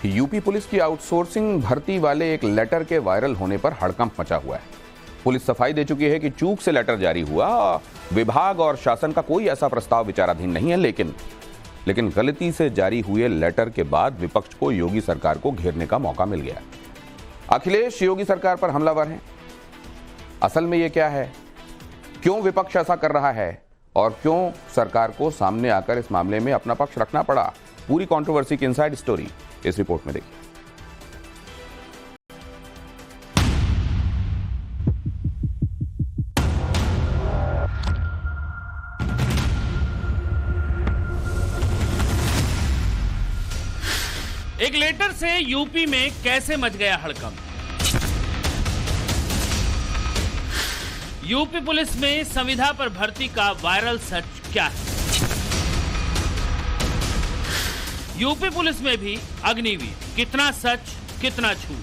UP police की outsourcing भर्ती वाले एक लेटर के वायरल होने पर हड़कंप मचा हुआ है। पुलिस सफाई दे चुकी है कि चूक से लेटर जारी हुआ, विभाग और शासन का कोई ऐसा प्रस्ताव विचाराधीन नहीं है, लेकिन गलती से जारी हुए लेटर के बाद विपक्ष को योगी सरकार को घेरने का मौका मिल गया। अखिलेश योगी सरकार पर हमलावर हैं। असल में यह क्या है, क्यों विपक्ष ऐसा कर रहा है और क्यों सरकार को सामने आकर इस मामले में अपना पक्ष रखना पड़ा, पूरी कंट्रोवर्सी की इनसाइड स्टोरी इस रिपोर्ट में देखिए। एक लेटर से यूपी में कैसे मच गया हड़कंप। यूपी पुलिस में संविदा पर भर्ती का वायरल सच क्या है। यूपी पुलिस में भी अग्निवीर, कितना सच कितना झूठ।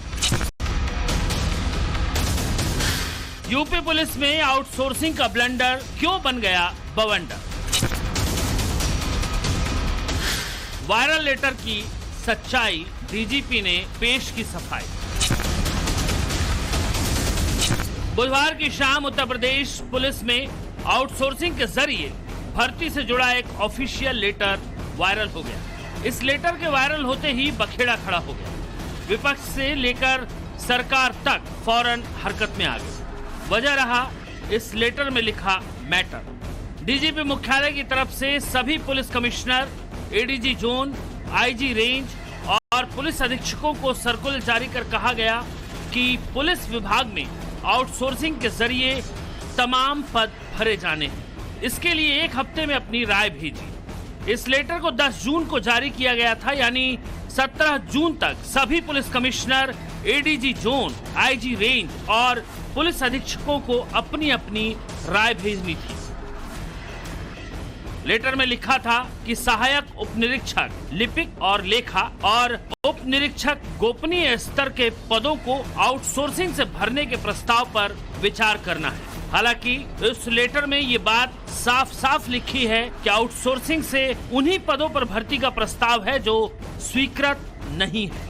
यूपी पुलिस में आउटसोर्सिंग का ब्लंडर क्यों बन गया बवंडर। वायरल लेटर की सच्चाई, डीजीपी ने पेश की सफाई। बुधवार की शाम उत्तर प्रदेश पुलिस में आउटसोर्सिंग के जरिए भर्ती से जुड़ा एक ऑफिशियल लेटर वायरल हो गया। इस लेटर के वायरल होते ही बखेड़ा खड़ा हो गया। विपक्ष से लेकर सरकार तक फौरन हरकत में आ गई। वजह रहा इस लेटर में लिखा मैटर। डीजीपी मुख्यालय की तरफ से सभी police commissioner, ADG zone, IG range और पुलिस अधीक्षकों को सर्कुलर जारी कर कहा गया कि पुलिस विभाग में आउटसोर्सिंग के जरिए तमाम पद भरे जाने हैं। इसके लिए 1 हफ्ते में अपनी राय भेजी। इस लेटर को 10 जून को जारी किया गया था, यानी 17 जून तक सभी police commissioner, ADG zone, IG range और पुलिस अधीक्षकों को अपनी अपनी राय भेजनी थी। लेटर में लिखा था कि सहायक उप निरीक्षक लिपिक और लेखा और उप निरीक्षक गोपनीय स्तर के पदों को आउटसोर्सिंग से भरने के प्रस्ताव पर विचार करना है। हालांकि इस लेटर में ये बात साफ साफ लिखी है कि आउटसोर्सिंग से उन्हीं पदों पर भर्ती का प्रस्ताव है जो स्वीकृत नहीं है।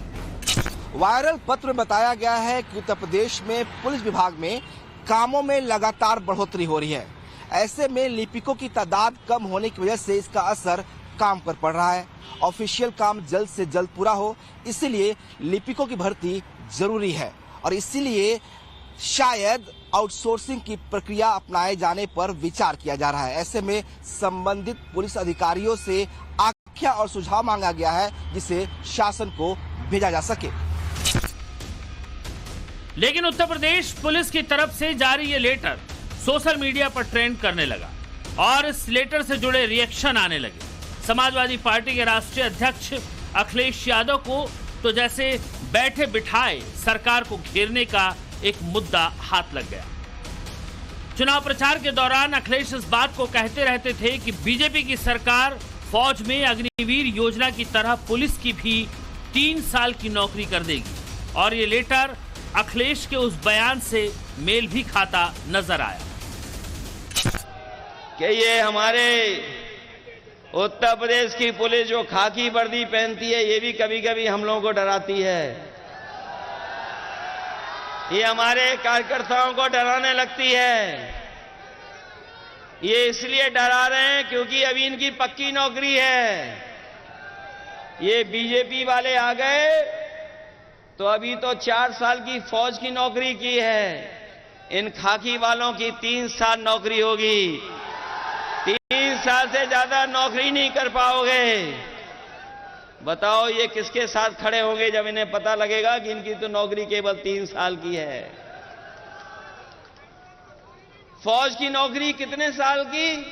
वायरल पत्र में बताया गया है कि उत्तर प्रदेश में पुलिस विभाग में कामों में लगातार बढ़ोतरी हो रही है। ऐसे में लिपिकों की तादाद कम होने की वजह से इसका असर काम पर पड़ रहा है। ऑफिशियल काम जल्द से जल्द पूरा हो, इसीलिए लिपिकों की भर्ती जरूरी है और इसीलिए शायद आउटसोर्सिंग की प्रक्रिया अपनाए जाने पर विचार किया जा रहा है। ऐसे में संबंधित पुलिस अधिकारियों से आख्या और सुझाव मांगा गया है जिसे शासन को भेजा जा सके। लेकिन उत्तर प्रदेश पुलिस की तरफ से जारी ये लेटर सोशल मीडिया पर ट्रेंड करने लगा और इस लेटर से जुड़े रिएक्शन आने लगे। समाजवादी पार्टी के राष्ट्रीय अध्यक्ष अखिलेश यादव को तो जैसे बैठे बिठाए सरकार को घेरने का एक मुद्दा हाथ लग गया। चुनाव प्रचार के दौरान अखिलेश इस बात को कहते रहते थे कि बीजेपी की सरकार फौज में अग्निवीर योजना की तरह पुलिस की भी 3 साल की नौकरी कर देगी और ये लेटर अखिलेश के उस बयान से मेल भी खाता नजर आया कि ये हमारे उत्तर प्रदेश की पुलिस जो खाकी वर्दी पहनती है, ये भी कभी कभी हम लोगों को डराती है। ये हमारे कार्यकर्ताओं को डराने लगती है। ये इसलिए डरा रहे हैं क्योंकि अभी इनकी पक्की नौकरी है। ये बीजेपी वाले आ गए तो अभी तो 4 साल की फौज की नौकरी की है। इन खाकी वालों की 3 साल नौकरी होगी। 3 साल से ज्यादा नौकरी नहीं कर पाओगे। बताओ ये किसके साथ खड़े होंगे जब इन्हें पता लगेगा कि इनकी तो नौकरी केवल 3 साल की है। फौज की नौकरी कितने साल की,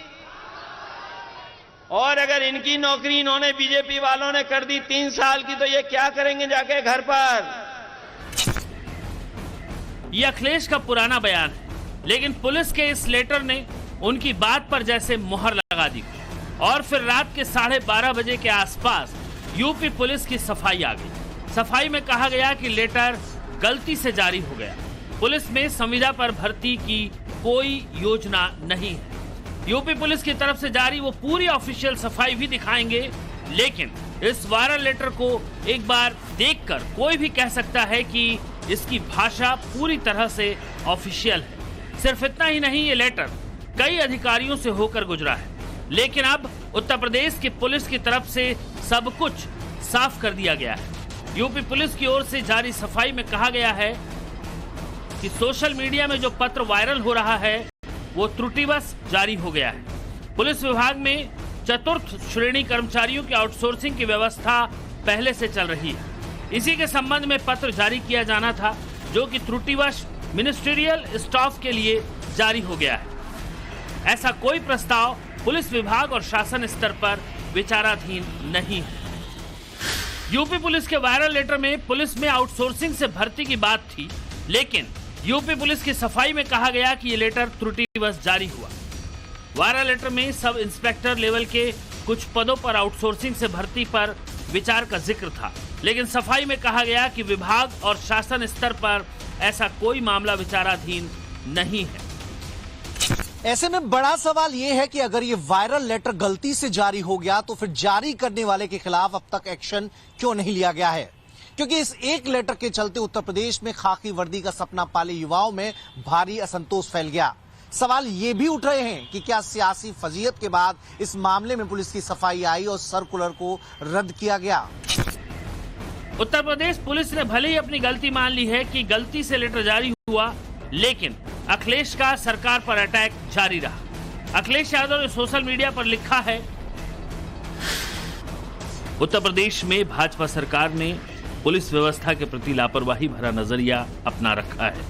और अगर इनकी नौकरी इन्होंने बीजेपी वालों ने कर दी 3 साल की, तो ये क्या करेंगे जाके घर पर। ये अखिलेश का पुराना बयान है, लेकिन पुलिस के इस लेटर ने उनकी बात पर जैसे मुहर लगा दी और फिर रात के 12:30 बजे के आसपास यूपी पुलिस की सफाई आ गई। सफाई में कहा गया कि लेटर गलती से जारी हो गया। पुलिस में संविदा पर भर्ती की कोई योजना नहीं है। यूपी पुलिस की तरफ से जारी वो पूरी ऑफिशियल सफाई भी दिखाएंगे, लेकिन इस वायरल लेटर को एक बार देखकर कोई भी कह सकता है कि इसकी भाषा पूरी तरह से ऑफिशियल है। सिर्फ इतना ही नहीं, ये लेटर कई अधिकारियों से होकर गुजरा है, लेकिन अब उत्तर प्रदेश की पुलिस की तरफ से सब कुछ साफ कर दिया गया है। यूपी पुलिस की ओर से जारी सफाई में कहा गया है कि सोशल मीडिया में जो पत्र वायरल हो रहा है वो त्रुटिवश जारी हो गया है। पुलिस विभाग में चतुर्थ श्रेणी कर्मचारियों की आउटसोर्सिंग की व्यवस्था पहले से चल रही है। इसी के संबंध में पत्र जारी किया जाना था, जो कि त्रुटिवश मिनिस्ट्रियल स्टाफ के लिए जारी हो गया है। ऐसा कोई प्रस्ताव पुलिस विभाग और शासन स्तर पर विचाराधीन नहीं है। यूपी पुलिस के वायरल लेटर में पुलिस में आउटसोर्सिंग से भर्ती की बात थी, लेकिन यूपी पुलिस की सफाई में कहा गया कि ये लेटर त्रुटिवश जारी हुआ। वायरल लेटर में सब इंस्पेक्टर लेवल के कुछ पदों पर आउटसोर्सिंग से भर्ती पर विचार का जिक्र था, लेकिन सफाई में कहा गया कि विभाग और शासन स्तर पर ऐसा कोई मामला विचाराधीन नहीं है। ऐसे में बड़ा सवाल यह है कि अगर ये वायरल लेटर गलती से जारी हो गया तो फिर जारी करने वाले के खिलाफ अब तक एक्शन क्यों नहीं लिया गया है? क्योंकि इस एक लेटर के चलते उत्तर प्रदेश में खाकी वर्दी का सपना पाले युवाओं में भारी असंतोष फैल गया। सवाल ये भी उठ रहे हैं कि क्या सियासी फजीयत के बाद इस मामले में पुलिस की सफाई आई और सर्कुलर को रद्द किया गया? उत्तर प्रदेश पुलिस ने भले ही अपनी गलती मान ली है कि गलती से लेटर जारी हुआ, लेकिन अखिलेश का सरकार पर अटैक जारी रहा। अखिलेश यादव ने सोशल मीडिया पर लिखा है, उत्तर प्रदेश में भाजपा सरकार ने पुलिस व्यवस्था के प्रति लापरवाही भरा नजरिया अपना रखा है,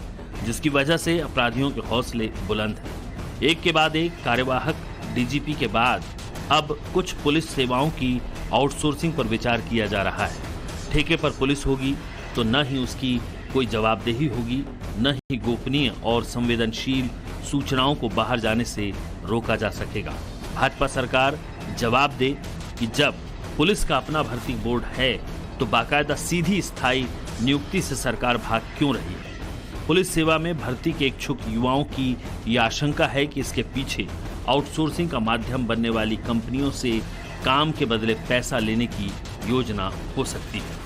जिसकी वजह से अपराधियों के हौसले बुलंद हैं। एक के बाद एक कार्यवाहक डीजीपी के बाद अब कुछ पुलिस सेवाओं की आउटसोर्सिंग पर विचार किया जा रहा है। ठेके पर पुलिस होगी तो न ही उसकी कोई जवाबदेही होगी, न ही गोपनीय और संवेदनशील सूचनाओं को बाहर जाने से रोका जा सकेगा। भाजपा सरकार जवाब दे कि जब पुलिस का अपना भर्ती बोर्ड है तो बाकायदा सीधी स्थायी नियुक्ति से सरकार भाग क्यों रही है? पुलिस सेवा में भर्ती के इच्छुक युवाओं की ये आशंका है कि इसके पीछे आउटसोर्सिंग का माध्यम बनने वाली कंपनियों से काम के बदले पैसा लेने की योजना हो सकती है।